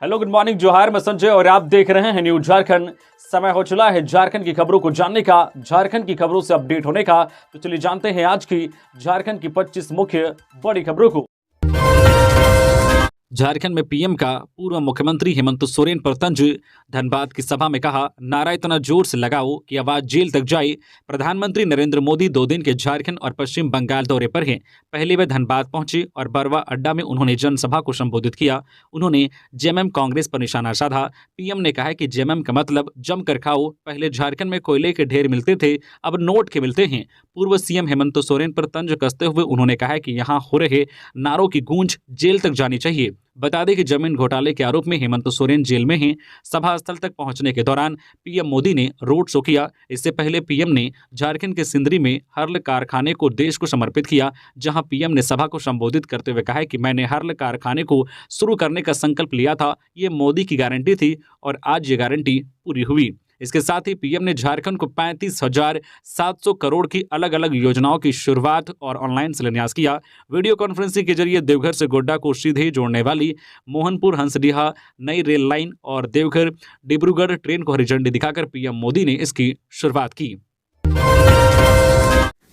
Hello, good morning, जोहार। मैं संजय और आप देख रहे हैं न्यूज झारखंड। समय हो चला है झारखंड की खबरों को जानने का, झारखंड की खबरों से अपडेट होने का। तो चलिए जानते हैं आज की झारखंड की 25 मुख्य बड़ी खबरों को। झारखंड में पीएम का पूर्व मुख्यमंत्री हेमंत सोरेन पर तंज। धनबाद की सभा में कहा, नारा इतना जोर से लगाओ कि आवाज जेल तक जाए। प्रधानमंत्री नरेंद्र मोदी 2 दिन के झारखंड और पश्चिम बंगाल दौरे पर हैं। पहले वे धनबाद पहुंचे और बरवा अड्डा में उन्होंने जनसभा को संबोधित किया। उन्होंने जेएमएम कांग्रेस पर निशाना साधा। पीएम ने कहा कि जेएमएम का मतलब जमकर खाओ। पहले झारखंड में कोयले के ढेर मिलते थे, अब नोट के मिलते हैं। पूर्व सीएम हेमंत सोरेन पर तंज कसते हुए उन्होंने कहा कि यहां हो रहे नारों की गूंज जेल तक जानी चाहिए। बता दें कि जमीन घोटाले के आरोप में हेमंत सोरेन जेल में हैं। सभा स्थल तक पहुंचने के दौरान पीएम मोदी ने रोड शो किया। इससे पहले पीएम ने झारखंड के सिंदरी में हर्ल कारखाने को देश को समर्पित किया, जहां पीएम ने सभा को संबोधित करते हुए कहा कि मैंने हर्ल कारखाने को शुरू करने का संकल्प लिया था। ये मोदी की गारंटी थी और आज ये गारंटी पूरी हुई। इसके साथ ही पीएम ने झारखंड को 35,700 करोड़ की अलग अलग योजनाओं की शुरुआत और ऑनलाइन शिलान्यास किया। वीडियो कॉन्फ्रेंसिंग के जरिए देवघर से गोड्डा को सीधे जोड़ने वाली मोहनपुर हंसडीहा नई रेल लाइन और देवघर डिब्रूगढ़ ट्रेन को हरी झंडी दिखाकर पीएम मोदी ने इसकी शुरुआत की।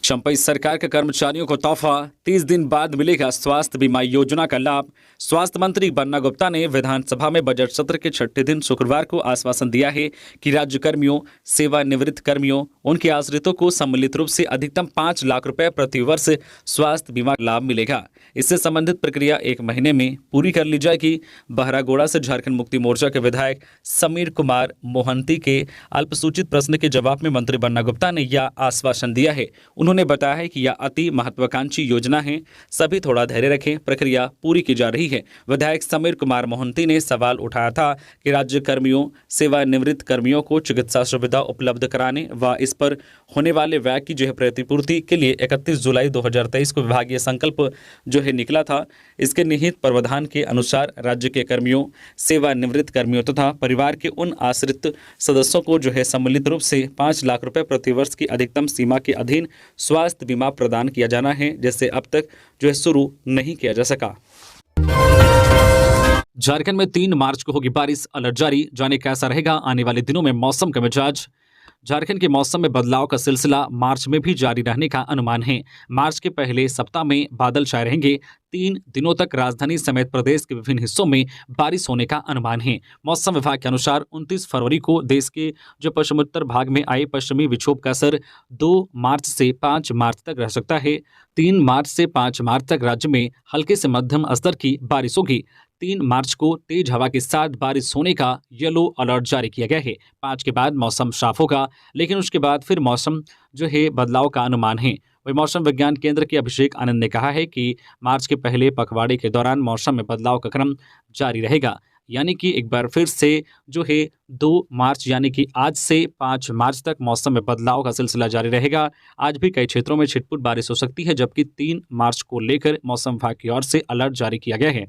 चंपई सरकार के कर्मचारियों को तोहफा, 30 दिन बाद मिलेगा स्वास्थ्य बीमा योजना का लाभ। स्वास्थ्य मंत्री बन्ना गुप्ता ने विधानसभा में बजट सत्र के छठे दिन शुक्रवार को आश्वासन दिया है कि राज्य कर्मियों, सेवानिवृत्त कर्मियों, उनके आश्रितों को सम्मिलित रूप से अधिकतम 5 लाख रुपए प्रति वर्ष स्वास्थ्य बीमा लाभ मिलेगा। इससे संबंधित प्रक्रिया 1 महीने में पूरी कर ली जाएगी। बहरागोड़ा से झारखंड मुक्ति मोर्चा के विधायक समीर कुमार मोहंती के अल्पसूचित प्रश्न के जवाब में मंत्री बन्ना गुप्ता ने यह आश्वासन दिया है। उन्होंने बताया है कि यह अति महत्वाकांक्षी योजना है, सभी थोड़ा धैर्य रखें, प्रक्रिया पूरी की जा रही है। विधायक समीर कुमार मोहंती ने सवाल उठाया था कि राज्य कर्मियों, सेवानिवृत्त कर्मियों को चिकित्सा सुविधा उपलब्ध कराने व इस पर होने वाले व्यय की प्रतिपूर्ति के लिए 31 जुलाई 2023 को विभागीय संकल्प निकला था। इसके निहित प्रावधान के अनुसार राज्य के कर्मियों, सेवानिवृत्त कर्मियों तथा परिवार के उन आश्रित सदस्यों को सम्मिलित रूप से 5 लाख रुपए प्रति वर्ष की अधिकतम सीमा के अधीन स्वास्थ्य बीमा प्रदान किया जाना है, जिसे अब तक शुरू नहीं किया जा सका। झारखंड में 3 मार्च को होगी बारिश, अलर्ट जारी। जाने कैसा रहेगा आने वाले दिनों में मौसम का मिजाज। झारखंड के मौसम में बदलाव का सिलसिला मार्च में भी जारी रहने का अनुमान है। मार्च के पहले सप्ताह में बादल छाए रहेंगे। 3 दिनों तक राजधानी समेत प्रदेश के विभिन्न हिस्सों में बारिश होने का अनुमान है। मौसम विभाग के अनुसार 29 फरवरी को देश के पश्चिमोत्तर भाग में आए पश्चिमी विक्षोभ का असर 2 मार्च से 5 मार्च तक रह सकता है। 3 मार्च से 5 मार्च तक राज्य में हल्के से मध्यम स्तर की बारिश होगी। 3 मार्च को तेज हवा के साथ बारिश होने का येलो अलर्ट जारी किया गया है। 5 के बाद मौसम साफ होगा, लेकिन उसके बाद फिर मौसम बदलाव का अनुमान है। वही मौसम विज्ञान केंद्र के अभिषेक आनंद ने कहा है कि मार्च के पहले पखवाड़े के दौरान मौसम में बदलाव का क्रम जारी रहेगा, यानी कि एक बार फिर से 2 मार्च यानी कि आज से 5 मार्च तक मौसम में बदलाव का सिलसिला जारी रहेगा। आज भी कई क्षेत्रों में छिटपुट बारिश हो सकती है, जबकि 3 मार्च को लेकर मौसम विभाग की ओर से अलर्ट जारी किया गया है।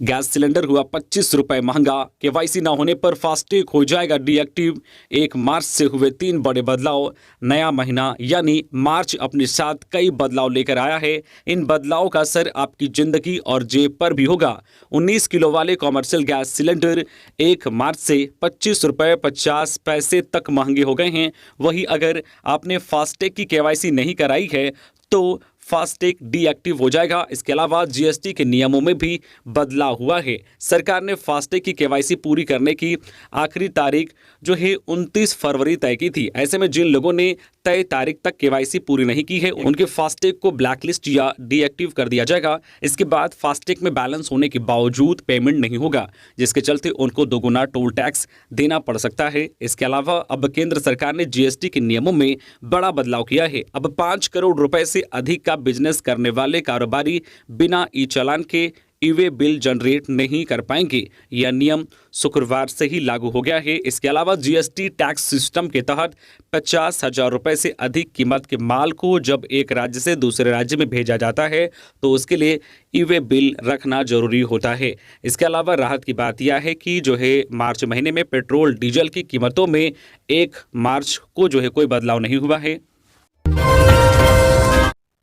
गैस सिलेंडर हुआ 25 रुपए महंगा, केवाईसी न होने पर फास्टैग हो जाएगा डीएक्टिव। 1 मार्च से हुए 3 बड़े बदलाव। नया महीना यानी मार्च अपने साथ कई बदलाव लेकर आया है। इन बदलाव का असर आपकी जिंदगी और जेब पर भी होगा। 19 किलो वाले कॉमर्शियल गैस सिलेंडर 1 मार्च से 25 रुपए 50 पैसे तक महंगे हो गए हैं। वहीं अगर आपने फास्टैग की केवाईसी नहीं कराई है तो फास्टैग डीएक्टिव हो जाएगा। इसके अलावा जीएसटी के नियमों में भी बदलाव हुआ है। सरकार ने फास्टैग की केवाईसी पूरी करने की आखिरी तारीख 29 फरवरी तय की थी। ऐसे में जिन लोगों ने तय तारीख तक केवाईसी पूरी नहीं की है, उनके फास्टैग को ब्लैकलिस्ट या डीएक्टिव कर दिया जाएगा। इसके बाद फास्टैग में बैलेंस होने के बावजूद पेमेंट नहीं होगा, जिसके चलते उनको दोगुना टोल टैक्स देना पड़ सकता है। इसके अलावा अब केंद्र सरकार ने जीएसटी के नियमों में बड़ा बदलाव किया है। अब 5 करोड़ रुपए से अधिक का बिजनेस करने वाले कारोबारी बिना ई चालान के ई-वे बिल जनरेट नहीं कर पाएंगे। यह नियम शुक्रवार से ही लागू हो गया है। इसके अलावा जीएसटी टैक्स सिस्टम के तहत 50,000 रुपए से अधिक कीमत के माल को जब एक राज्य से दूसरे राज्य में भेजा जाता है तो उसके लिए ई-वे बिल रखना जरूरी होता है। इसके अलावा राहत की बात यह है कि मार्च महीने में पेट्रोल डीजल की कीमतों में 1 मार्च को कोई बदलाव नहीं हुआ है।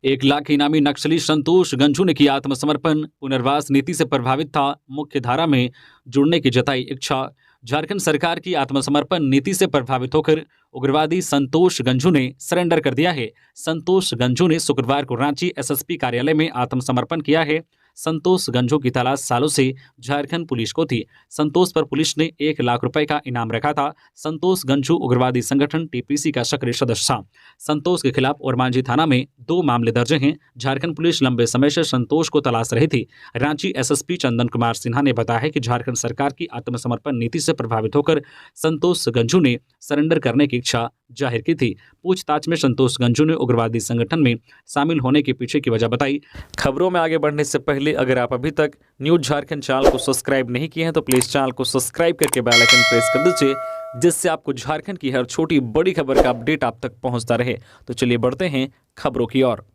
1 लाख इनामी नक्सली संतोष गंझू ने किया आत्मसमर्पण। पुनर्वास नीति से प्रभावित था, मुख्य धारा में जुड़ने की जताई इच्छा। झारखंड सरकार की आत्मसमर्पण नीति से प्रभावित होकर उग्रवादी संतोष गंझू ने सरेंडर कर दिया है। संतोष गंझू ने शुक्रवार को रांची एसएसपी कार्यालय में आत्मसमर्पण किया है। संतोष गंझू की तलाश सालों से झारखंड पुलिस को थी। संतोष पर पुलिस ने 1 लाख रुपए का इनाम रखा था। संतोष गंझू उग्रवादी संगठन टीपीसी का सक्रिय सदस्य था। संतोष के खिलाफ ओरमांझी थाना में 2 मामले दर्ज हैं। झारखंड पुलिस लंबे समय से संतोष को तलाश रही थी। रांची एसएसपी चंदन कुमार सिन्हा ने बताया है कि झारखंड सरकार की आत्मसमर्पण नीति से प्रभावित होकर संतोष गंझू ने सरेंडर करने की इच्छा जाहिर की थी। पूछताछ में संतोष गंझू ने उग्रवादी संगठन में शामिल होने के पीछे की वजह बताई। खबरों में आगे बढ़ने से पहले अगर आप अभी तक न्यूज़ झारखंड चैनल को सब्सक्राइब नहीं किए हैं तो प्लीज़ चैनल को सब्सक्राइब करके बेल आइकन प्रेस कर दीजिए, जिससे आपको झारखंड की हर छोटी बड़ी खबर का अपडेट आप तक पहुंचता रहे। तो चलिए बढ़ते हैं खबरों की ओर।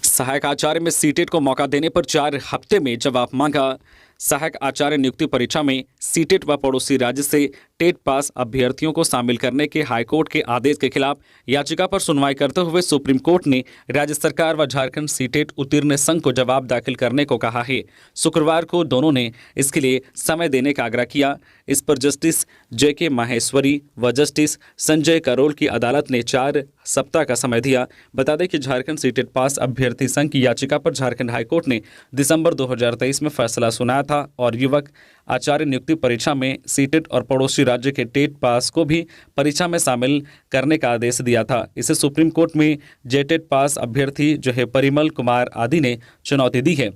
सहायक आचार्य में सीटेट को मौका देने पर 4 हफ्ते में जवाब मांगा। सहायक आचार्य नियुक्ति परीक्षा में सीटेट व पड़ोसी राज्य से टेट पास अभ्यर्थियों को शामिल करने के हाईकोर्ट के आदेश के खिलाफ याचिका पर सुनवाई करते हुए सुप्रीम कोर्ट ने राज्य सरकार व झारखंड सीटेट उत्तीर्ण संघ को जवाब दाखिल करने को कहा है। शुक्रवार को दोनों ने इसके लिए समय देने का आग्रह किया। इस पर जस्टिस JK माहेश्वरी व जस्टिस संजय करोल की अदालत ने 4 सप्ताह का समय दिया। बता दें कि झारखंड सीटेट पास अभ्यर्थी संघ की याचिका पर झारखंड हाईकोर्ट ने दिसंबर 2023 में फैसला सुनाया था और युवक आचार्य नियुक्ति परीक्षा में सीटेट और पड़ोसी राज्य के टेट पास को भी परीक्षा में शामिल करने का आदेश दिया था। इसे सुप्रीम कोर्ट में जेटेट पास अभ्यर्थी जो है परिमल कुमार आदि ने चुनौती दी है।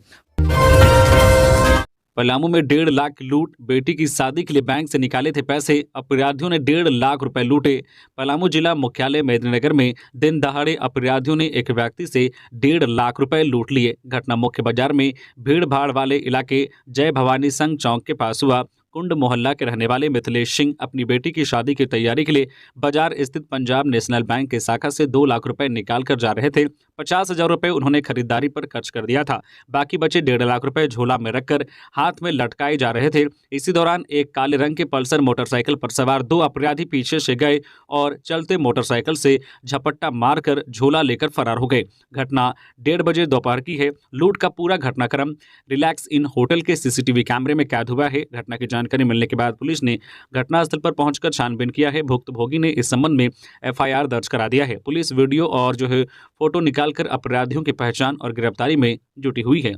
पलामू में 1.5 लाख लूट। बेटी की शादी के लिए बैंक से निकाले थे पैसे, अपराधियों ने 1.5 लाख रुपए लूटे। पलामू जिला मुख्यालय मेदिनीनगर में दिन दहाड़े अपराधियों ने एक व्यक्ति से 1.5 लाख रुपए लूट लिए। घटना मुख्य बाजार में भीड़ भाड़ वाले इलाके जय भवानी संघ चौक के पास हुआ। कुंड मोहल्ला के रहने वाले मिथिलेश सिंह अपनी बेटी की शादी की तैयारी के लिए बाजार स्थित पंजाब नेशनल बैंक के शाखा से 2 लाख रुपए निकाल कर जा रहे थे। 50,000 रुपए उन्होंने खरीदारी पर खर्च कर दिया था। बाकी बचे 1.5 लाख रुपए झोला में रखकर हाथ में लटकाए जा रहे थे। इसी दौरान एक काले रंग के पल्सर मोटरसाइकिल पर सवार 2 अपराधी पीछे से गए और चलते मोटरसाइकिल से झपट्टा मारकर झोला लेकर फरार हो गए। घटना 1:30 बजे दोपहर की है। लूट का पूरा घटनाक्रम रिलैक्स इन होटल के सीसीटीवी कैमरे में कैद हुआ है। घटना की जानकारी मिलने के बाद पुलिस ने घटनास्थल पर पहुंचकर छानबीन किया है। भुक्तभोगी ने इस संबंध में FIR दर्ज करा दिया है। पुलिस वीडियो और जो है फोटो निकालकर अपराधियों की पहचान और गिरफ्तारी में जुटी हुई है।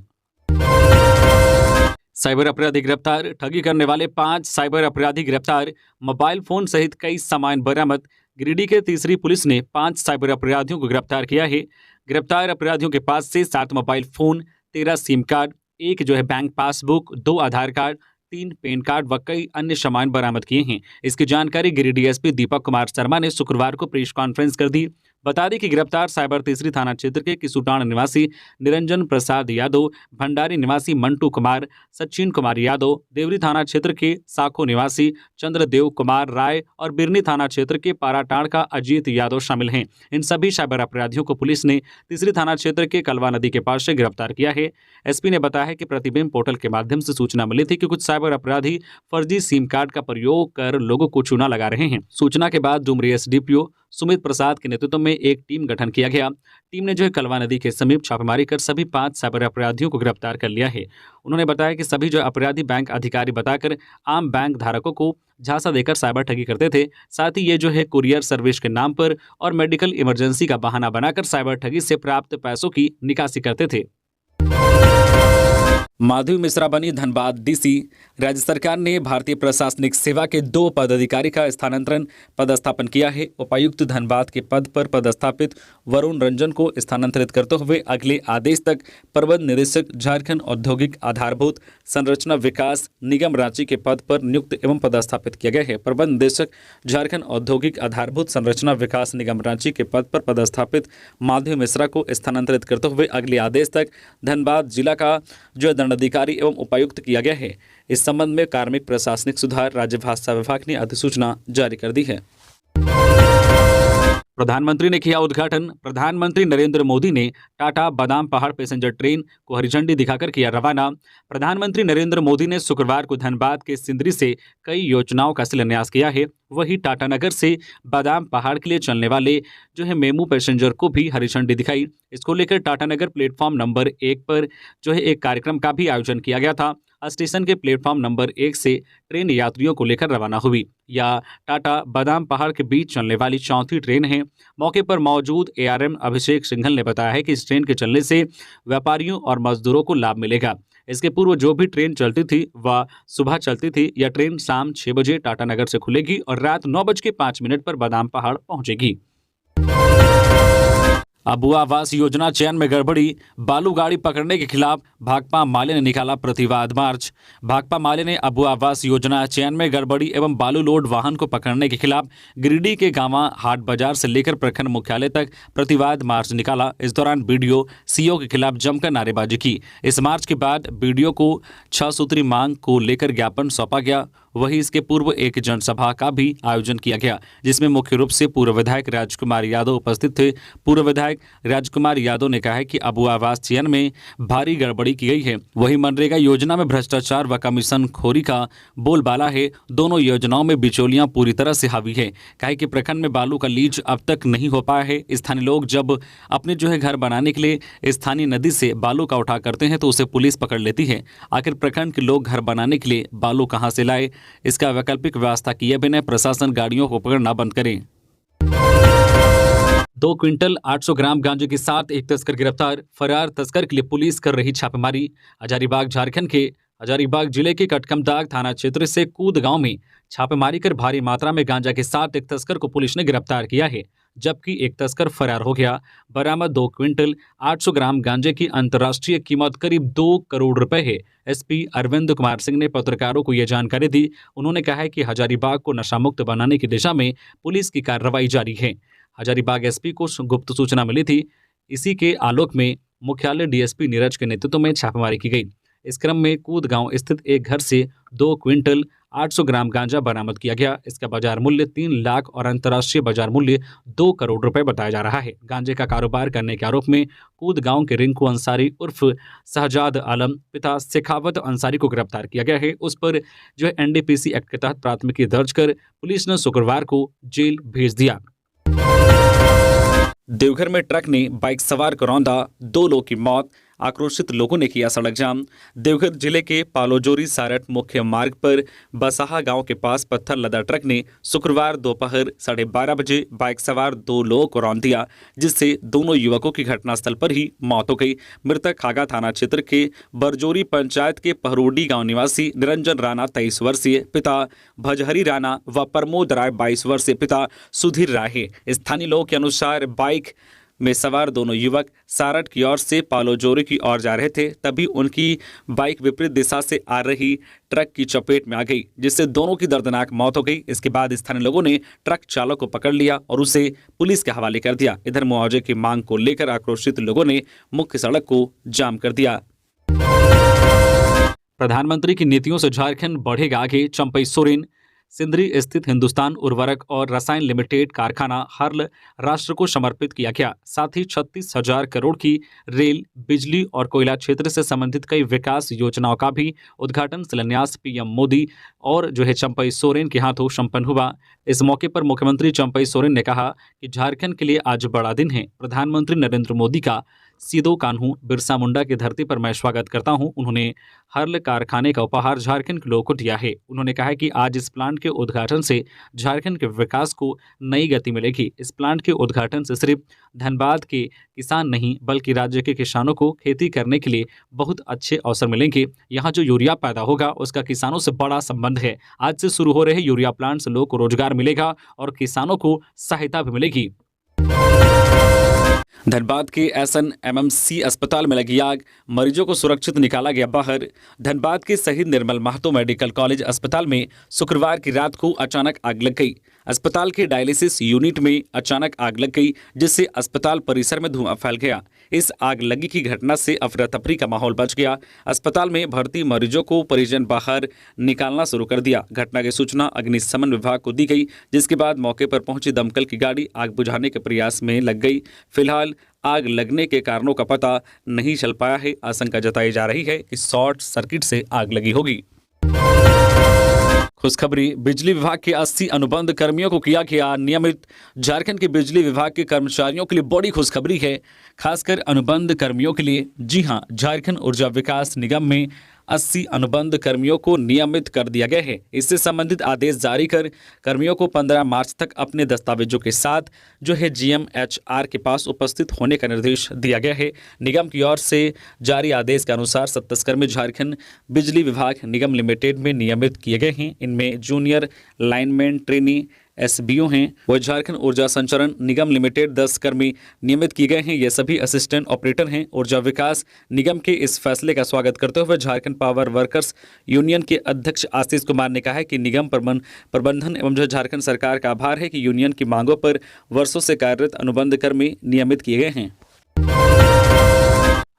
साइबर अपराधी गिरफ्तार। ठगी करने वाले 5 साइबर अपराधी गिरफ्तार। मोबाइल फोन सहित कई सामान बरामद। गिरिडीह के तीसरी पुलिस ने 5 साइबर अपराधियों को गिरफ्तार किया है। गिरफ्तार अपराधियों के पास से 7 मोबाइल फोन, 13 सिम कार्ड, 1 जो है बैंक पासबुक, 2 आधार कार्ड, 3 पैन कार्ड व कई अन्य सामान बरामद किए हैं। इसकी जानकारी गिरिडीह SP दीपक कुमार शर्मा ने शुक्रवार को प्रेस कॉन्फ्रेंस कर दी। बता दें कि गिरफ्तार साइबर तीसरी थाना क्षेत्र के किसुटाण निवासी निरंजन प्रसाद यादव, भंडारी निवासी मंटू कुमार, सचिन कुमार यादव, देवरी थाना क्षेत्र के साखो निवासी चंद्रदेव कुमार राय और बिरनी थाना क्षेत्र के पाराटाड़ का अजीत यादव शामिल हैं। इन सभी साइबर अपराधियों को पुलिस ने तीसरी थाना क्षेत्र के कलवा नदी के पास से गिरफ्तार किया है। SP ने बताया है कि प्रतिबिंब पोर्टल के माध्यम से सूचना मिली थी कि कुछ साइबर अपराधी फर्जी सिम कार्ड का प्रयोग कर लोगों को चूना लगा रहे हैं। सूचना के बाद डुमरी SDPO सुमित प्रसाद के नेतृत्व में एक टीम गठन किया गया। टीम ने जो है कलवा नदी के समीप छापेमारी कर सभी 5 साइबर अपराधियों को गिरफ्तार कर लिया है। उन्होंने बताया कि सभी जो अपराधी बैंक अधिकारी बताकर आम बैंक धारकों को झांसा देकर साइबर ठगी करते थे। साथ ही ये जो है कुरियर सर्विस के नाम पर और मेडिकल इमरजेंसी का बहाना बनाकर साइबर ठगी से प्राप्त पैसों की निकासी करते थे। माधवी मिश्रा बनी धनबाद DC। राज्य सरकार ने भारतीय प्रशासनिक सेवा के 2 पदाधिकारी का स्थानांतरण पदस्थापन किया है। उपायुक्त धनबाद के पद पर पदस्थापित वरुण रंजन को स्थानांतरित करते हुए अगले आदेश तक प्रबंध निदेशक झारखंड औद्योगिक आधारभूत संरचना विकास निगम रांची के पद पर नियुक्त एवं पदस्थापित किया गया है। प्रबंध निदेशक झारखंड औद्योगिक आधारभूत संरचना विकास निगम रांची के पद पर पदस्थापित माधवी मिश्रा को स्थानांतरित करते हुए अगले आदेश तक धनबाद जिला का जो दंडाधिकारी एवं उपायुक्त किया गया है। इस संबंध में कार्मिक प्रशासनिक सुधार राज्य भाषा विभाग ने अधिसूचना जारी कर दी है। प्रधानमंत्री ने किया उद्घाटन। प्रधानमंत्री नरेंद्र मोदी ने टाटा बादाम पहाड़ पैसेंजर ट्रेन को हरी झंडी दिखाकर किया रवाना। प्रधानमंत्री नरेंद्र मोदी ने शुक्रवार को धनबाद के सिंदरी से कई योजनाओं का शिलान्यास किया है। वहीं टाटानगर से बादाम पहाड़ के लिए चलने वाले जो है मेमू पैसेंजर को भी हरी झंडी दिखाई। इसको लेकर टाटानगर प्लेटफॉर्म नंबर 1 पर जो है एक कार्यक्रम का भी आयोजन किया गया था। स्टेशन के प्लेटफॉर्म नंबर 1 से ट्रेन यात्रियों को लेकर रवाना हुई। या टाटा बादाम पहाड़ के बीच चलने वाली चौथी ट्रेन है। मौके पर मौजूद एआरएम अभिषेक सिंघल ने बताया है कि इस ट्रेन के चलने से व्यापारियों और मजदूरों को लाभ मिलेगा। इसके पूर्व जो भी ट्रेन चलती थी वह सुबह चलती थी। यह ट्रेन शाम 6 बजे टाटानगर से खुलेगी और रात 9:05 पर बादाम पहाड़ पहुंचेगी। अबुआ आवास योजना चयन में गड़बड़ी, बालू गाड़ी पकड़ने के खिलाफ भाकपा माले ने निकाला प्रतिवाद मार्च। भाकपा माले ने अबुआ आवास योजना चयन में गड़बड़ी एवं बालू लोड वाहन को पकड़ने के खिलाफ गिरिडीह के गांवा हाट बाजार से लेकर प्रखंड मुख्यालय तक प्रतिवाद मार्च निकाला। इस दौरान बीडीओ सीओ के खिलाफ जमकर नारेबाजी की। इस मार्च के बाद बीडीओ को 6 सूत्री मांग को लेकर ज्ञापन सौंपा गया। वहीं इसके पूर्व एक जनसभा का भी आयोजन किया गया, जिसमें मुख्य रूप से पूर्व विधायक राजकुमार यादव उपस्थित थे। पूर्व विधायक राजकुमार यादव ने कहा है कि अबुआ आवास चयन में भारी गड़बड़ी की गई है। वहीं मनरेगा योजना में भ्रष्टाचार व कमीशन खोरी का बोलबाला है। दोनों योजनाओं में बिचौलियां पूरी तरह से हावी है। कहा कि प्रखंड में बालू का लीज अब तक नहीं हो पाया है। स्थानीय लोग जब अपने जो है घर बनाने के लिए स्थानीय नदी से बालू का उठा करते हैं तो उसे पुलिस पकड़ लेती है। आखिर प्रखंड के लोग घर बनाने के लिए बालू कहां से लाए? इसका वैकल्पिक व्यवस्था किए बिना प्रशासन गाड़ियों को पकड़ना बंद करे। 2 क्विंटल 800 ग्राम गांजे के साथ एक तस्कर गिरफ्तार। फरार तस्कर के लिए पुलिस कर रही छापेमारी। हजारीबाग झारखंड के हजारीबाग जिले के कटकमदाग थाना क्षेत्र से कूद गांव में छापेमारी कर भारी मात्रा में गांजा के साथ एक तस्कर को पुलिस ने गिरफ्तार किया है, जबकि एक तस्कर फरार हो गया। बरामद 2 क्विंटल 800 ग्राम गांजे की अंतर्राष्ट्रीय कीमत करीब 2 करोड़ रुपए है। एसपी अरविंद कुमार सिंह ने पत्रकारों को यह जानकारी दी। उन्होंने कहा है कि हजारीबाग को नशामुक्त बनाने की दिशा में पुलिस की कार्रवाई जारी है। हजारीबाग एसपी को गुप्त सूचना मिली थी। इसी के आलोक में मुख्यालय डीएसपी नीरज के नेतृत्व में छापेमारी की गई। इस क्रम में कूद गांव स्थित एक घर से 2 क्विंटल 800 ग्राम गांजा बरामद किया गया। इसका बाजार मूल्य 3 लाख और अंतर्राष्ट्रीय बाजार मूल्य 2 करोड़ रुपए बताया जा रहा है। गांजे का कारोबार करने के आरोप में कूद गांव के रिंकू अंसारी उर्फ शहजाद आलम पिता शेखावत अंसारी को गिरफ्तार किया गया है। उस पर जो है एनडीपीसी एक्ट के तहत प्राथमिकी दर्ज कर पुलिस ने शुक्रवार को जेल भेज दिया। देवघर में ट्रक ने बाइक सवार को रौंदा, 2 लोगों की मौत। आक्रोशित लोगों ने किया सड़क जाम। देवघर जिले के पालोजोरी सारठ मुख्य मार्ग पर बसाहा गांव के पास पत्थर लदा ट्रक ने शुक्रवार दोपहर 12:30 बजे बाइक सवार 2 लोगों को रौंद दिया, जिससे दोनों युवकों की घटनास्थल पर ही मौत हो गई। मृतक खागा थाना क्षेत्र के बरजोरी पंचायत के पहरोडी गांव निवासी निरंजन राणा 23 वर्षीय पिता भजहरी राणा व प्रमोद राय 22 वर्षीय पिता सुधीर राय है। स्थानीय लोगों के अनुसार बाइक में सवार दोनों युवक सारठ की ओर से पालोजोरी की ओर जा रहे थे। तभी उनकी बाइक विपरीत दिशा से आ रही ट्रक की चपेट में आ गई, जिससे दोनों की दर्दनाक मौत हो गई। इसके बाद स्थानीय लोगों ने ट्रक चालक को पकड़ लिया और उसे पुलिस के हवाले कर दिया। इधर मुआवजे की मांग को लेकर आक्रोशित लोगों ने मुख्य सड़क को जाम कर दिया। प्रधानमंत्री की नीतियों से झारखंड बढ़ेगा आगे, चंपई सोरेन। सिंदरी स्थित हिंदुस्तान उर्वरक और रसायन लिमिटेड कारखाना हर्ल राष्ट्र को समर्पित किया गया। साथ ही 36,000 करोड़ की रेल, बिजली और कोयला क्षेत्र से संबंधित कई विकास योजनाओं का भी उद्घाटन शिलान्यास पीएम मोदी और जो है चंपई सोरेन के हाथों संपन्न हुआ। इस मौके पर मुख्यमंत्री चंपई सोरेन ने कहा कि झारखंड के लिए आज बड़ा दिन है। प्रधानमंत्री नरेंद्र मोदी का सीधो कान्हू बिरसा मुंडा की धरती पर मैं स्वागत करता हूं। उन्होंने हर्ल कारखाने का उपहार झारखंड के लोगों को दिया है। उन्होंने कहा कि आज इस प्लांट के उद्घाटन से झारखंड के विकास को नई गति मिलेगी। इस प्लांट के उद्घाटन से सिर्फ धनबाद के किसान नहीं बल्कि राज्य के किसानों को खेती करने के लिए बहुत अच्छे अवसर मिलेंगे। यहाँ जो यूरिया पैदा होगा उसका किसानों से बड़ा संबंध है। आज से शुरू हो रहे यूरिया प्लांट से लोगों को रोजगार मिलेगा और किसानों को सहायता भी मिलेगी। धनबाद के SNMMC अस्पताल में लगी आग, मरीजों को सुरक्षित निकाला गया बाहर। धनबाद के शहीद निर्मल महतो मेडिकल कॉलेज अस्पताल में शुक्रवार की रात को अचानक आग लग गई। अस्पताल के डायलिसिस यूनिट में अचानक आग लग गई, जिससे अस्पताल परिसर में धुआं फैल गया। इस आग लगी की घटना से अफरा तफरी का माहौल बच गया। अस्पताल में भर्ती मरीजों को परिजन बाहर निकालना शुरू कर दिया। घटना की सूचना अग्निशमन विभाग को दी गई, जिसके बाद मौके पर पहुंची दमकल की गाड़ी आग बुझाने के प्रयास में लग गई। फिलहाल आग लगने के कारणों का पता नहीं चल पाया है। आशंका जताई जा रही है कि शॉर्ट सर्किट से आग लगी होगी। खुशखबरी, बिजली विभाग के 80 अनुबंध कर्मियों को किया गया नियमित। झारखंड के बिजली विभाग के कर्मचारियों के लिए बड़ी खुशखबरी है, खासकर अनुबंध कर्मियों के लिए। जी हां, झारखंड ऊर्जा विकास निगम में 80 अनुबंध कर्मियों को नियमित कर दिया गया है। इससे संबंधित आदेश जारी कर कर्मियों को 15 मार्च तक अपने दस्तावेजों के साथ जो है GMHR के पास उपस्थित होने का निर्देश दिया गया है। निगम की ओर से जारी आदेश के अनुसार 27 कर्मी झारखंड बिजली विभाग निगम लिमिटेड में नियमित किए गए हैं। इनमें जूनियर लाइनमैन ट्रेनी SBO हैं। वह झारखंड ऊर्जा संचरण निगम लिमिटेड 10 कर्मी नियमित किए गए हैं। ये सभी असिस्टेंट ऑपरेटर हैं। ऊर्जा विकास निगम के इस फैसले का स्वागत करते हुए झारखंड पावर वर्कर्स यूनियन के अध्यक्ष आशीष कुमार ने कहा है कि निगम प्रबंधन एवं जो झारखंड सरकार का आभार है कि यूनियन की मांगों पर वर्षों से कार्यरत अनुबंध कर्मी नियमित किए गए हैं।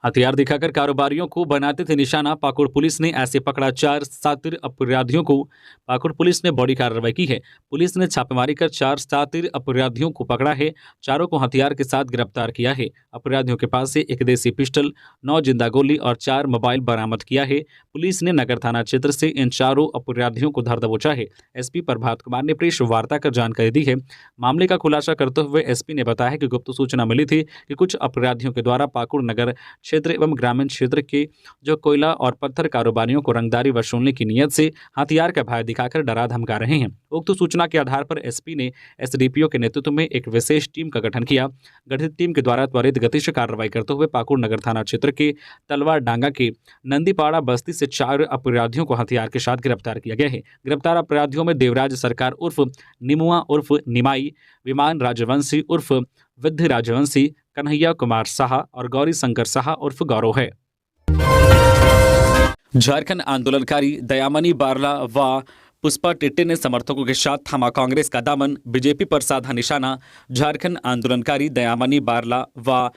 हथियार दिखाकर कारोबारियों को बनाते थे निशाना, पाकुड़ पुलिस ने ऐसे पकड़ा 4 शातिर अपराधियों को। पाकुड़ पुलिस ने बड़ी कार्रवाई की है। पुलिस ने छापेमारी कर 4 शातिर अपराधियों को पकड़ा है। चारों को हथियार के साथ गिरफ्तार किया है। अपराधियों के पास से एक देसी पिस्टल, 9 जिंदा गोली और 4 मोबाइल बरामद किया है। पुलिस ने नगर थाना क्षेत्र से इन चारों अपराधियों को धर दबोचा है। SP प्रभात कुमार ने प्रेस वार्ता कर जानकारी दी है। मामले का खुलासा करते हुए SP ने बताया कि गुप्त सूचना मिली थी कि कुछ अपराधियों के द्वारा पाकुड़ नगर क्षेत्र एवं ग्रामीण क्षेत्र के जो कोयला और पत्थर कारोबारियों को रंगदारी वसूलने की नियत से हथियार का भय दिखाकर डरा धमका रहे हैं। उक्त सूचना के आधार पर SP ने SDPO के नेतृत्व में एक विशेष टीम का गठन किया। गठित टीम के द्वारा त्वरित गति से कार्रवाई करते हुए पाकुड़ नगर थाना क्षेत्र के तलवार डांगा के नंदीपाड़ा बस्ती से 4 अपराधियों को हथियार के साथ गिरफ्तार किया गया है। गिरफ्तार अपराधियों में देवराज सरकार उर्फ निमुआ उर्फ निमाई, विमान राजवंशी उर्फ विद्धि राजवंशी, कन्हैया कुमार शाह और गौरी शंकर शाह उर्फ गौरव है। झारखंड आंदोलनकारी दयामनी बारला व पुष्पा टिट्टे ने समर्थकों के साथ थामा कांग्रेस का दामन, बीजेपी पर साधा निशाना। झारखंड आंदोलनकारी दयामनी बारला व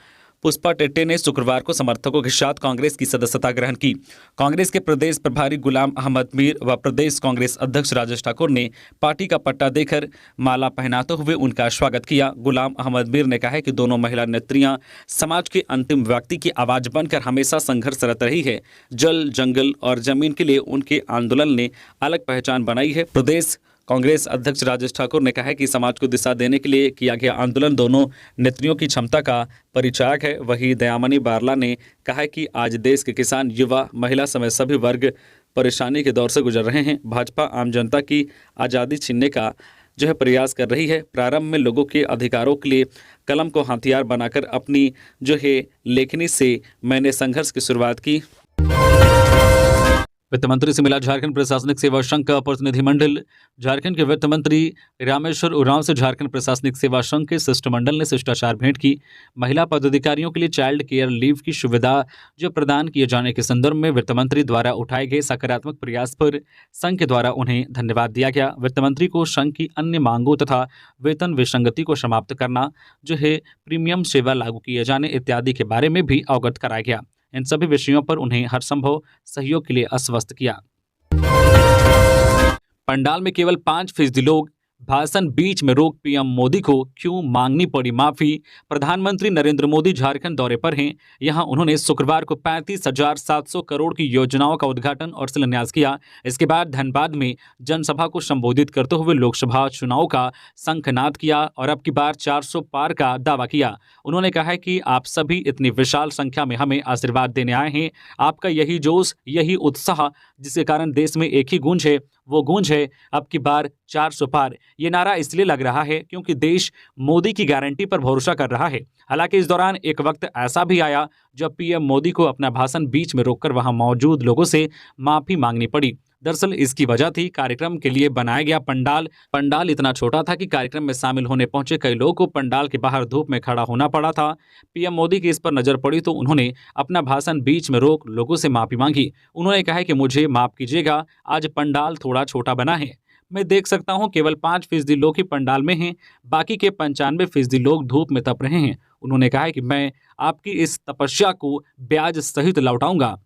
पुष्पा टिट्टे ने शुक्रवार को समर्थकों के साथ कांग्रेस की सदस्यता ग्रहण की। कांग्रेस के प्रदेश प्रभारी गुलाम अहमद मीर व प्रदेश कांग्रेस अध्यक्ष राजेश ठाकुर ने पार्टी का पट्टा देकर माला पहनाते हुए उनका स्वागत किया। गुलाम अहमद मीर ने कहा कि दोनों महिला नेत्रियां समाज के अंतिम व्यक्ति की आवाज बनकर हमेशा संघर्षरत रही है। जल, जंगल और जमीन के लिए उनके आंदोलन ने अलग पहचान बनाई है। प्रदेश कांग्रेस अध्यक्ष राजेश ठाकुर ने कहा है कि समाज को दिशा देने के लिए किया गया आंदोलन दोनों नेत्रियों की क्षमता का परिचायक है। वहीं दयामनी बारला ने कहा है कि आज देश के किसान, युवा, महिला समेत सभी वर्ग परेशानी के दौर से गुजर रहे हैं। भाजपा आम जनता की आज़ादी छीनने का जो है प्रयास कर रही है। प्रारंभ में लोगों के अधिकारों के लिए कलम को हथियार बनाकर अपनी जो है लेखनी से मैंने संघर्ष की शुरुआत की। वित्त मंत्री से मिला झारखंड प्रशासनिक सेवा संघ का प्रतिनिधिमंडल। झारखंड के वित्त मंत्री रामेश्वर उरांव से झारखंड प्रशासनिक सेवा संघ के शिष्टमंडल ने शिष्टाचार भेंट की। महिला पदाधिकारियों के लिए चाइल्ड केयर लीव की सुविधा जो प्रदान किए जाने के संदर्भ में वित्त मंत्री द्वारा उठाए गए सकारात्मक प्रयास पर संघ के द्वारा उन्हें धन्यवाद दिया गया। वित्त मंत्री को संघ की अन्य मांगों तथा वेतन विसंगति को समाप्त करना, जो है प्रीमियम सेवा लागू किए जाने इत्यादि के बारे में भी अवगत कराया गया। इन सभी विषयों पर उन्हें हर संभव सहयोग के लिए आश्वस्त किया। पंडाल में केवल 5% लोग, भाषण बीच में रोक, PM मोदी को क्यों मांगनी पड़ी माफी। प्रधानमंत्री नरेंद्र मोदी झारखंड दौरे पर हैं। यहां उन्होंने शुक्रवार को 35,700 करोड़ की योजनाओं का उद्घाटन और शिलान्यास किया। इसके बाद धनबाद में जनसभा को संबोधित करते हुए लोकसभा चुनाव का शंखनाद किया और अब की बार 400 पार का दावा किया। उन्होंने कहा है कि आप सभी इतनी विशाल संख्या में हमें आशीर्वाद देने आए हैं। आपका यही जोश, यही उत्साह जिसके कारण देश में एक ही गूंज है, वो गूंज है अब की बार 400 पार। ये नारा इसलिए लग रहा है क्योंकि देश मोदी की गारंटी पर भरोसा कर रहा है। हालांकि इस दौरान एक वक्त ऐसा भी आया जब PM मोदी को अपना भाषण बीच में रोककर वहां मौजूद लोगों से माफी मांगनी पड़ी। दरअसल इसकी वजह थी कार्यक्रम के लिए बनाया गया पंडाल इतना छोटा था कि कार्यक्रम में शामिल होने पहुंचे कई लोगों को पंडाल के बाहर धूप में खड़ा होना पड़ा था। PM मोदी की इस पर नजर पड़ी तो उन्होंने अपना भाषण बीच में रोक लोगों से माफी मांगी। उन्होंने कहा कि मुझे माफ कीजिएगा, आज पंडाल थोड़ा छोटा बना है। मैं देख सकता हूं केवल 5% लोग ही पंडाल में हैं, बाकी के 95% लोग धूप में तप रहे हैं। उन्होंने कहा कि मैं आपकी इस तपस्या को ब्याज सहित लौटाऊंगा।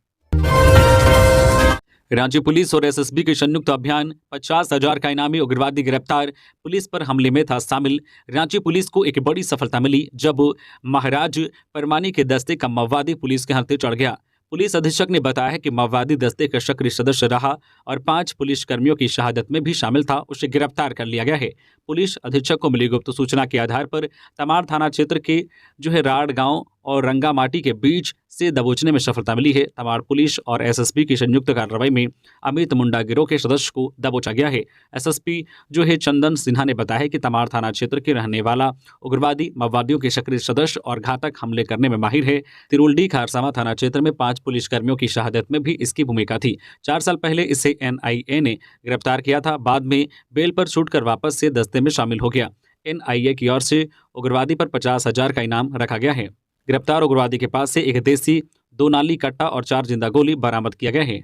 रांची पुलिस और SSB के संयुक्त अभियान, 50,000 का इनामी उग्रवादी गिरफ्तार, पुलिस पर हमले में था शामिल। रांची पुलिस को एक बड़ी सफलता मिली जब महाराज परमानी के दस्ते का माओवादी पुलिस के हाथे चढ़ गया। पुलिस अधीक्षक ने बताया कि माओवादी दस्ते का सक्रिय सदस्य रहा और 5 पुलिसकर्मियों की शहादत में भी शामिल था, उसे गिरफ्तार कर लिया गया है। पुलिस अधीक्षक को मिली गुप्त सूचना के आधार पर तमाड़ थाना क्षेत्र के राड़ गांव और रंगामाटी के बीच से दबोचने में सफलता मिली है। तमाड़ पुलिस और एसएसबी की संयुक्त कार्रवाई में अमित मुंडा गिरोह के सदस्य को दबोचा गया है। एसएसपी चंदन सिन्हा ने बताया है कि तमाड़ थाना क्षेत्र के रहने वाला उग्रवादी माओवादियों के सक्रिय सदस्य और घातक हमले करने में माहिर है। तिरुल्डी खारसावा थाना क्षेत्र में 5 पुलिसकर्मियों की शहादत में भी इसकी भूमिका थी। 4 साल पहले इसे एनआईए ने गिरफ्तार किया था, बाद में बेल पर छूटकर वापस से दस्ते में शामिल हो गया। एनआईए की ओर से उग्रवादी पर 50,000 का इनाम रखा गया है। गिरफ्तार उग्रवादी के पास से एक देसी 2 नाली कट्टा और 4 जिंदा गोली बरामद किया गया है।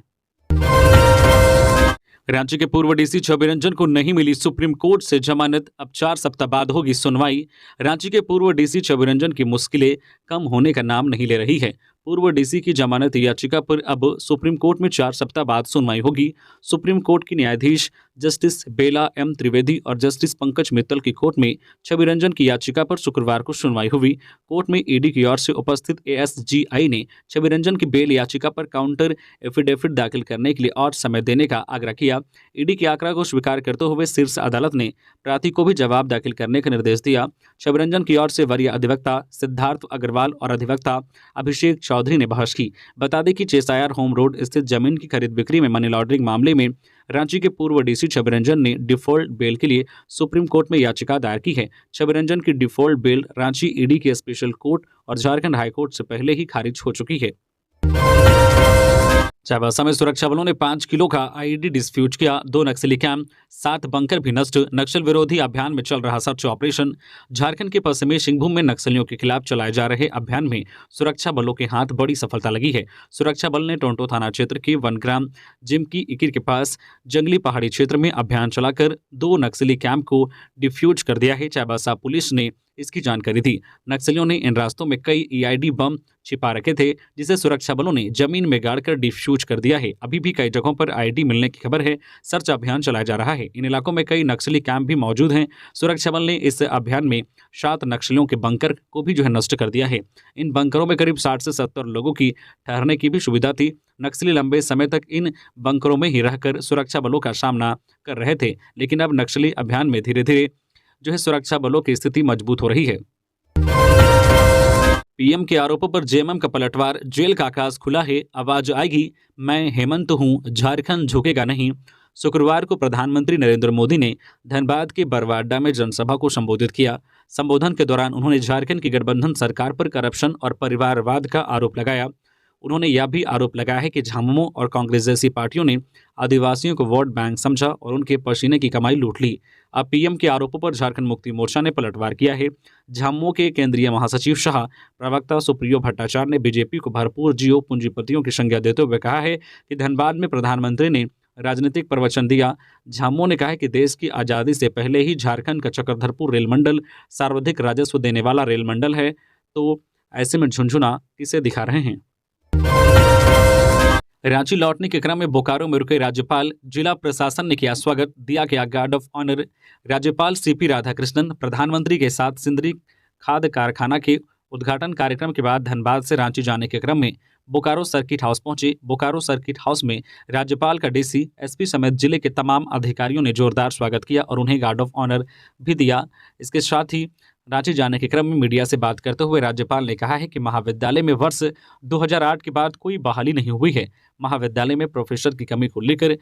रांची के पूर्व डीसी छवि रंजन को नहीं मिली सुप्रीम कोर्ट से जमानत, अब 4 सप्ताह बाद होगी सुनवाई। रांची के पूर्व डीसी छवि रंजन की मुश्किलें कम होने का नाम नहीं ले रही है। पूर्व डीसी की जमानत याचिका पर अब सुप्रीम कोर्ट में 4 सप्ताह बाद सुनवाई होगी। सुप्रीम कोर्ट की न्यायाधीश जस्टिस बेला एम त्रिवेदी और जस्टिस पंकज मित्तल की कोर्ट में छवि रंजन की याचिका पर शुक्रवार को सुनवाई हुई। कोर्ट में ईडी की ओर से उपस्थित एएसजीआई ने छवि रंजन की बेल याचिका पर काउंटर एफिडेविट दाखिल करने के लिए और समय देने का आग्रह किया। ईडी के आग्रह को स्वीकार करते हुए शीर्ष अदालत ने प्रार्थी को भी जवाब दाखिल करने का निर्देश दिया। छवि रंजन की ओर से वरीय अधिवक्ता सिद्धार्थ अग्रवाल और अधिवक्ता अभिषेक चौधरी ने बहस की। बता दें कि चेसायर होम रोड स्थित जमीन की खरीद बिक्री में मनी लॉन्ड्रिंग मामले में रांची के पूर्व डीसी छवि रंजन ने डिफॉल्ट बेल के लिए सुप्रीम कोर्ट में याचिका दायर की है। छवि रंजन की डिफॉल्ट बेल रांची ईडी के स्पेशल कोर्ट और झारखंड हाईकोर्ट से पहले ही खारिज हो चुकी है। चाईबासा में सुरक्षा बलों ने 5 किलो का आईईडी डिस्फ्यूज किया। 2 नक्सली कैंप, 7 बंकर भी नष्ट। नक्सल विरोधी अभियान में चल रहा सर्च ऑपरेशन। झारखंड के पश्चिमी सिंहभूम में नक्सलियों के खिलाफ चलाए जा रहे अभियान में सुरक्षा बलों के हाथ बड़ी सफलता लगी है। सुरक्षा बल ने टोंटो थाना क्षेत्र के वनग्राम जिम की इकिर के पास जंगली पहाड़ी क्षेत्र में अभियान चलाकर 2 नक्सली कैंप को डिफ्यूज कर दिया है। चाईबासा पुलिस ने इसकी जानकारी दी। नक्सलियों ने इन रास्तों में कई ईआईडी बम छिपा रखे थे, जिसे सुरक्षा बलों ने जमीन में गाड़कर डिफ्यूज कर दिया है। अभी भी कई जगहों पर आईडी मिलने की खबर है। सर्च अभियान चलाया जा रहा है। इन इलाकों में कई नक्सली कैंप भी मौजूद हैं। सुरक्षा बल ने इस अभियान में 7 नक्सलियों के बंकर को भी नष्ट कर दिया है। इन बंकरों में करीब 60 से 70 लोगों की ठहरने की भी सुविधा थी। नक्सली लंबे समय तक इन बंकरों में ही रहकर सुरक्षा बलों का सामना कर रहे थे, लेकिन अब नक्सली अभियान में धीरे धीरे सुरक्षा बलों की स्थिति मजबूत हो रही है। पीएम के आरोपों पर जेएमएम का पलटवार, जेल का आकाश खुला है, आवाज आएगी, मैं हेमंत हूं, झारखंड झुकेगा नहीं। शुक्रवार को प्रधानमंत्री नरेंद्र मोदी ने धनबाद के बरवाडा में जनसभा को संबोधित किया। संबोधन के दौरान उन्होंने झारखंड की गठबंधन सरकार पर करप्शन और परिवारवाद का आरोप लगाया। उन्होंने यह भी आरोप लगाया है कि झामुमो और कांग्रेस जैसी पार्टियों ने आदिवासियों को वोट बैंक समझा और उनके पसीने की कमाई लूट ली। अब पीएम के आरोपों पर झारखंड मुक्ति मोर्चा ने पलटवार किया है। झामुमो के केंद्रीय महासचिव शाह प्रवक्ता सुप्रियो भट्टाचार्य ने बीजेपी को भरपूर जियो पूंजीपतियों की संज्ञा देते हुए कहा है कि धनबाद में प्रधानमंत्री ने राजनीतिक प्रवचन दिया। झामुमो ने कहा है कि देश की आज़ादी से पहले ही झारखंड का चक्रधरपुर रेल मंडल सर्वाधिक राजस्व देने वाला रेल मंडल है, तो ऐसे में झुंझुना किसे दिखा रहे हैं। रांची लौटने के क्रम में बोकारो में रुके राज्यपाल, जिला प्रशासन ने किया स्वागत, दिया गया गार्ड ऑफ ऑनर। राज्यपाल सीपी राधाकृष्णन प्रधानमंत्री के साथ सिंदरी खाद कारखाना के उद्घाटन कार्यक्रम के बाद धनबाद से रांची जाने के क्रम में बोकारो सर्किट हाउस पहुंचे। बोकारो सर्किट हाउस में राज्यपाल का डीसी, एसपी समेत जिले के तमाम अधिकारियों ने जोरदार स्वागत किया और उन्हें गार्ड ऑफ ऑनर भी दिया। इसके साथ ही रांची जाने के क्रम में मीडिया से बात करते हुए राज्यपाल ने कहा है कि महाविद्यालय में वर्ष 2008 के बाद कोई बहाली नहीं हुई है। महाविद्यालय में प्रोफेसर की कमी को लेकर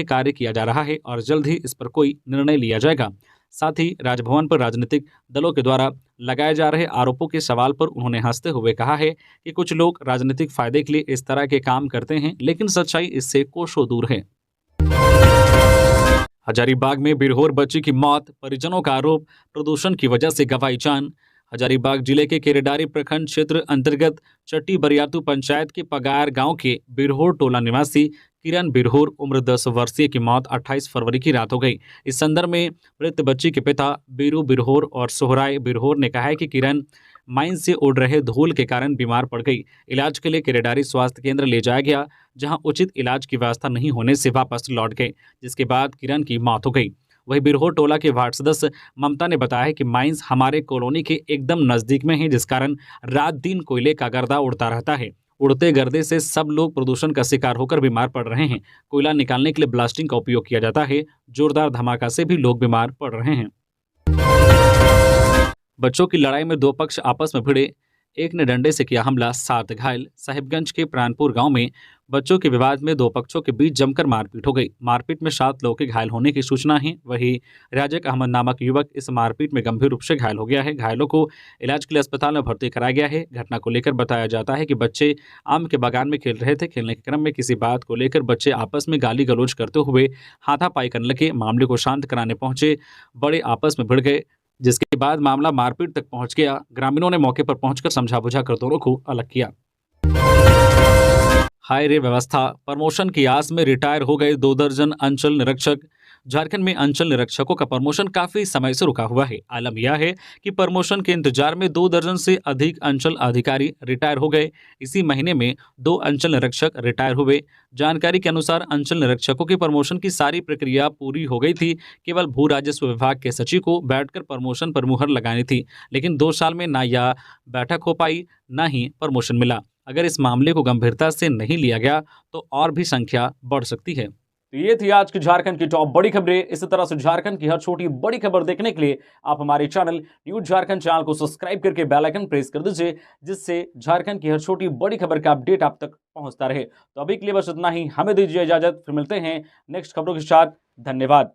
कार्य किया जा रहा है और जल्द ही इस पर कोई निर्णय लिया जाएगा। साथ ही राजभवन पर राजनीतिक दलों के द्वारा लगाए जा रहे आरोपों के सवाल पर उन्होंने हंसते हुए कहा है कि कुछ लोग राजनीतिक फायदे के लिए इस तरह के काम करते हैं, लेकिन सच्चाई इससे कोसों दूर है। हजारीबाग में बिरहोर बच्ची की मौत, परिजनों का आरोप प्रदूषण की वजह से गंवाई जान। हजारीबाग जिले के केरेडारी प्रखंड क्षेत्र अंतर्गत चट्टी बरियातू पंचायत के पगार गांव के बिरहोर टोला निवासी किरण बिरहोर उम्र 10 वर्षीय की मौत 28 फरवरी की रात हो गई। इस संदर्भ में मृत बच्ची के पिता बीरू बिरहोर और सोहराय बिरहोर ने कहा है कि किरण माइन से उड़ रहे धूल के कारण बीमार पड़ गई। इलाज के लिए केरेडारी स्वास्थ्य केंद्र ले जाया गया, जहां उचित इलाज की व्यवस्था नहीं होने से वापस लौट गए, जिसके बाद किरण की मौत हो गई। वही बिरहोर टोला के वार्ड सदस्य ममता ने बताया है कि माइंस हमारे कॉलोनी के एकदम नजदीक में है, जिस कारण रात दिन कोयले का गर्दा उड़ता रहता है। उड़ते गर्दे से सब लोग प्रदूषण का शिकार होकर बीमार पड़ रहे हैं। कोयला निकालने के लिए ब्लास्टिंग का उपयोग किया जाता है। जोरदार धमाका से भी लोग बीमार पड़ रहे हैं। बच्चों की लड़ाई में दो पक्ष आपस में भिड़े, एक ने डंडे से किया हमला, 7 घायल। साहिबगंज के प्राणपुर गांव में बच्चों के विवाद में दो पक्षों के बीच जमकर मारपीट हो गई। मारपीट में 7 लोगों के घायल होने की सूचना है। वहीं राजक अहमद नामक युवक इस मारपीट में गंभीर रूप से घायल हो गया है। घायलों को इलाज के लिए अस्पताल में भर्ती कराया गया है। घटना को लेकर बताया जाता है कि बच्चे आम के बागान में खेल रहे थे। खेलने के क्रम में किसी बात को लेकर बच्चे आपस में गाली गलौज करते हुए हाथापाई करने लगे। मामले को शांत कराने पहुंचे बड़े आपस में भिड़ गए, जिसके बाद मामला मारपीट तक पहुंच गया। ग्रामीणों ने मौके पर पहुंचकर समझा बुझा कर दोनों को अलग किया। हाय रे व्यवस्था, प्रमोशन की आस में रिटायर हो गए 2 दर्जन अंचल निरीक्षक। झारखंड में अंचल निरीक्षकों का प्रमोशन काफी समय से रुका हुआ है। आलम यह है कि प्रमोशन के इंतजार में 2 दर्जन से अधिक अंचल अधिकारी रिटायर हो गए। इसी महीने में 2 अंचल निरीक्षक रिटायर हुए। जानकारी के अनुसार अंचल निरीक्षकों की प्रमोशन की सारी प्रक्रिया पूरी हो गई थी। केवल भू राजस्व विभाग के सचिव को बैठकर प्रमोशन पर मुहर लगानी थी, लेकिन 2 साल में ना यह बैठक हो पाई, ना ही प्रमोशन मिला। अगर इस मामले को गंभीरता से नहीं लिया गया तो और भी संख्या बढ़ सकती है। तो ये थी आज की झारखंड की टॉप बड़ी खबरें। इसी तरह से झारखंड की हर छोटी बड़ी खबर देखने के लिए आप हमारे चैनल न्यूज झारखंड चैनल को सब्सक्राइब करके बेल आइकन प्रेस कर दीजिए, जिससे झारखंड की हर छोटी बड़ी खबर का अपडेट आप तक पहुंचता रहे। तो अभी के लिए बस इतना ही, हमें दीजिए इजाजत, फिर मिलते हैं नेक्स्ट खबरों के साथ। धन्यवाद।